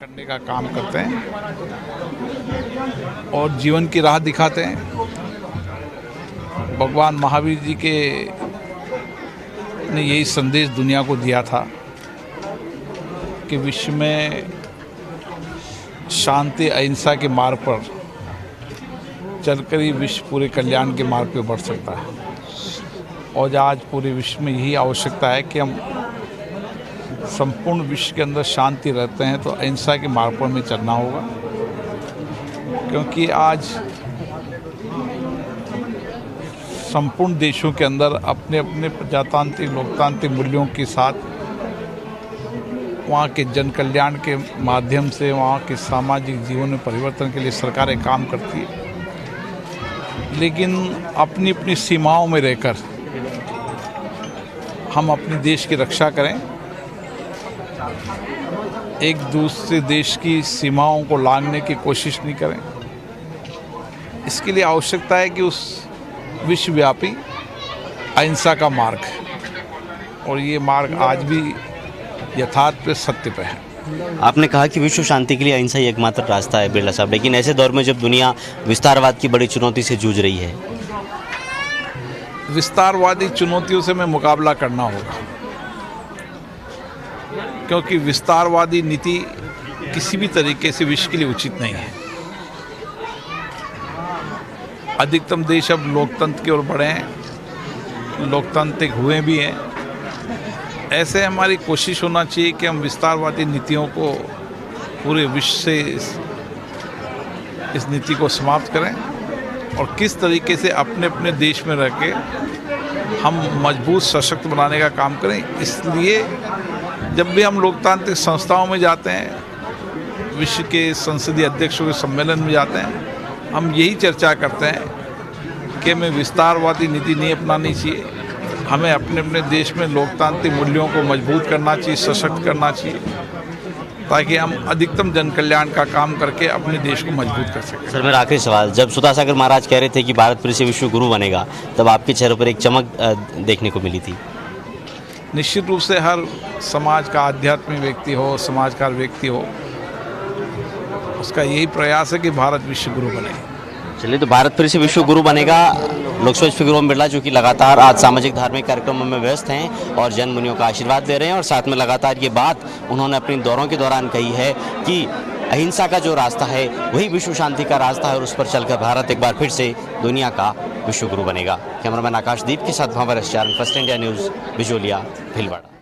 करने का काम करते हैं और जीवन की राह दिखाते हैं। भगवान महावीर जी के ने यही संदेश दुनिया को दिया था कि विश्व में शांति अहिंसा के मार्ग पर चलकर ही विश्व पूरे कल्याण के मार्ग पर बढ़ सकता है। और आज पूरे विश्व में यही आवश्यकता है कि हम संपूर्ण विश्व के अंदर शांति रहते हैं तो अहिंसा के मार्ग पर हमें चलना होगा, क्योंकि आज संपूर्ण देशों के अंदर अपने अपने प्रजातांत्रिक लोकतांत्रिक मूल्यों के साथ वहाँ के जन कल्याण के माध्यम से वहाँ के सामाजिक जीवन में परिवर्तन के लिए सरकारें काम करती है, लेकिन अपनी अपनी सीमाओं में रहकर हम अपने देश की रक्षा करें। एक दूसरे देश की सीमाओं को लांघने की कोशिश नहीं करें। इसके लिए आवश्यकता है कि उस विश्वव्यापी अहिंसा का मार्ग है, और ये मार्ग आज भी यथार्थ पे सत्य पे है। आपने कहा कि विश्व शांति के लिए अहिंसा ही एकमात्र रास्ता है बिरला साहब, लेकिन ऐसे दौर में जब दुनिया विस्तारवाद की बड़ी चुनौती से जूझ रही है, विस्तारवादी चुनौतियों से हमें मुकाबला करना होगा, क्योंकि विस्तारवादी नीति किसी भी तरीके से विश्व के लिए उचित नहीं है। अधिकतम देश अब लोकतंत्र की ओर बढ़े हैं, लोकतांत्रिक हुए भी हैं। ऐसे हमारी कोशिश होना चाहिए कि हम विस्तारवादी नीतियों को पूरे विश्व से इस नीति को समाप्त करें और किस तरीके से अपने अपने देश में रह के हम मजबूत सशक्त बनाने का काम करें। इसलिए जब भी हम लोकतांत्रिक संस्थाओं में जाते हैं, विश्व के संसदीय अध्यक्षों के सम्मेलन में जाते हैं, हम यही चर्चा करते हैं कि हमें विस्तारवादी नीति नहीं अपनानी चाहिए। हमें अपने अपने देश में लोकतांत्रिक मूल्यों को मजबूत करना चाहिए, सशक्त करना चाहिए, ताकि हम अधिकतम जन कल्याण का काम करके अपने देश को मजबूत कर सकें। सर मेरा आखिरी सवाल, जब सुधा सागर महाराज कह रहे थे कि भारत फिर से विश्व गुरु बनेगा, तब आपके चेहरे पर एक चमक देखने को मिली थी। निश्चित रूप से हर समाज का आध्यात्मिक व्यक्ति हो, समाजकार व्यक्ति हो, उसका यही प्रयास है कि भारत विश्व गुरु बने। चलिए, तो भारत फिर से विश्व गुरु बनेगा। लोकसभा स्पीकर ओम बिरला जो कि लगातार आज सामाजिक धार्मिक कार्यक्रमों में व्यस्त हैं और जन मुनियों का आशीर्वाद ले रहे हैं, और साथ में लगातार ये बात उन्होंने अपने दौरों के दौरान कही है कि अहिंसा का जो रास्ता है वही विश्व शांति का रास्ता है, और उस पर चलकर भारत एक बार फिर से दुनिया का विश्व गुरु बनेगा। कैमरामैन आकाशदीप के साथ Bhanwar S Charan, First India News, Bijolia, Bhilwara.